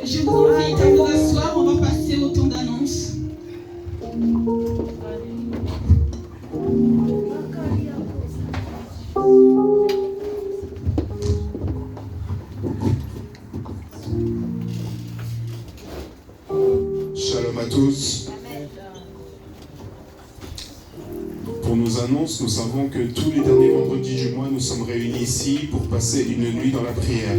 Je vous invite à vous asseoir, on va passer au temps d'annonce. Shalom à tous. Pour nos annonces, nous savons que tous les derniers vendredis du mois, nous sommes réunis ici pour passer une nuit dans la prière.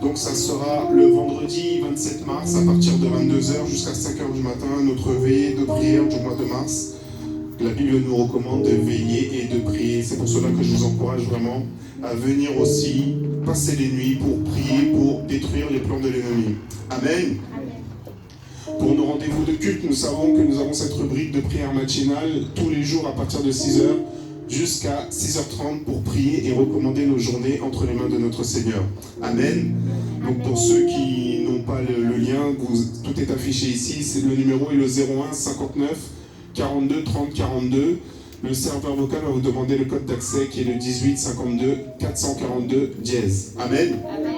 Donc ça sera le vendredi 27 mars à partir de 22h jusqu'à 5h du matin, notre veillée de prière du mois de mars. La Bible nous recommande de veiller et de prier. C'est pour cela que je vous encourage vraiment à venir aussi passer les nuits pour prier, pour détruire les plans de l'ennemi. Amen. Pour nos rendez-vous de culte, nous savons que nous avons cette rubrique de prière matinale tous les jours à partir de 6h jusqu'à 6h30 pour prier et recommander nos journées entre les mains de notre Seigneur. Amen. Donc pour ceux qui n'ont pas le lien, tout est affiché ici. Le numéro est le 01 59 42 30 42. Le serveur vocal va vous demander le code d'accès qui est le 18 52 442 dièse. Amen. Amen.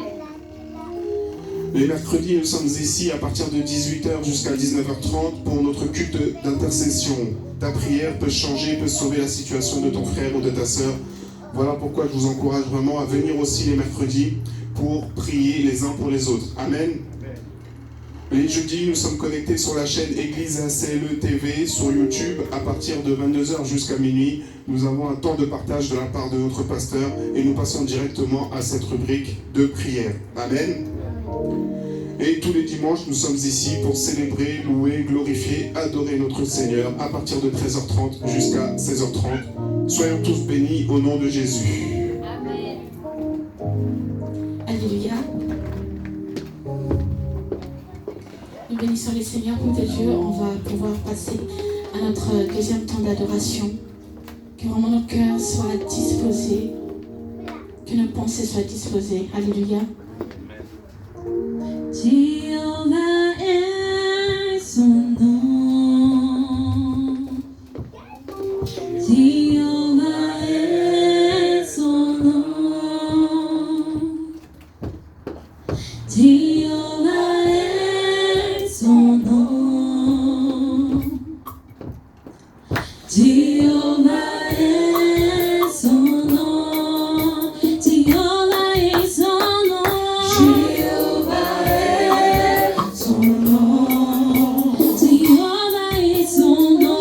Les mercredis, nous sommes ici à partir de 18h jusqu'à 19h30 pour notre culte d'intercession. Ta prière peut changer, peut sauver la situation de ton frère ou de ta sœur. Voilà pourquoi je vous encourage vraiment à venir aussi les mercredis pour prier les uns pour les autres. Amen. Les jeudis, nous sommes connectés sur la chaîne Église ACLE TV sur YouTube. À partir de 22h jusqu'à minuit, nous avons un temps de partage de la part de notre pasteur et nous passons directement à cette rubrique de prière. Amen. Et tous les dimanches, nous sommes ici pour célébrer, louer, glorifier, adorer notre Seigneur à partir de 13h30 jusqu'à 16h30. Soyons tous bénis au nom de Jésus. Amen. Alléluia. Nous bénissons les Seigneurs pour de Dieu. On va pouvoir passer à notre deuxième temps d'adoration. Que vraiment nos cœurs soient disposés, que nos pensées soient disposées. Alléluia. Jéhovah est son nom. Jéhovah est son nom. Jéhovah est son nom. Jéhovah est son nom. Jéhovah est son nom.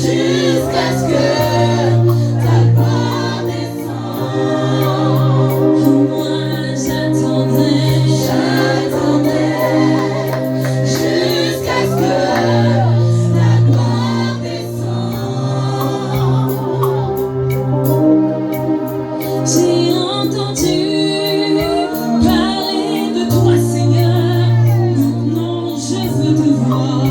Jusqu'à ce que ta gloire descende. J'ai entendu parler de toi, Seigneur. Maintenant, je veux te voir.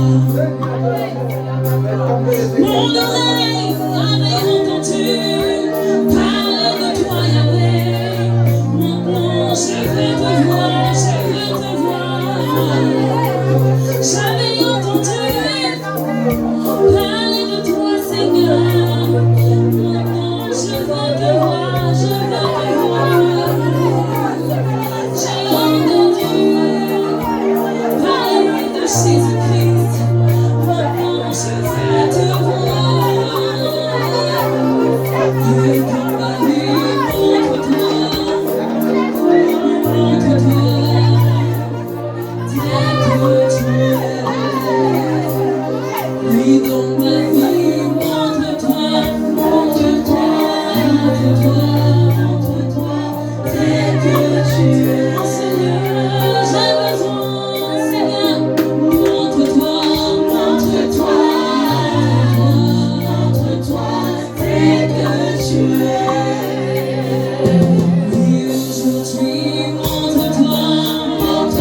Mon oreille avait entendu parler de toi, Yahweh. Maintenant, je veux te voir, je veux te voir. J'avais entendu parler de toi, Seigneur. Maintenant, je veux te voir, je veux te voir. J'ai entendu parler de Jésus-Christ. Maintenant, je veux te voir. Et dans ma vie, montre-toi, tel que tu es. Oui, dans ma vie, montre-toi, montre-toi, tel que tu es. Seigneur, j'ai besoin, Seigneur, montre-toi, tel que tu es. Oui, aujourd'hui, montre-toi, tel que tu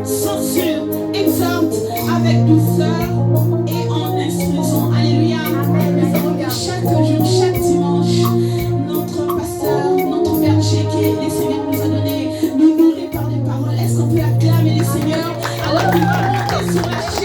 censure, exhorte avec douceur et en instruisant. Alléluia. Chaque jour, chaque dimanche, notre pasteur, notre berger que le Seigneur nous a donné, nous nourrit par des paroles. Est-ce qu'on peut acclamer le Seigneur alors qu'il va monter sur la chaise?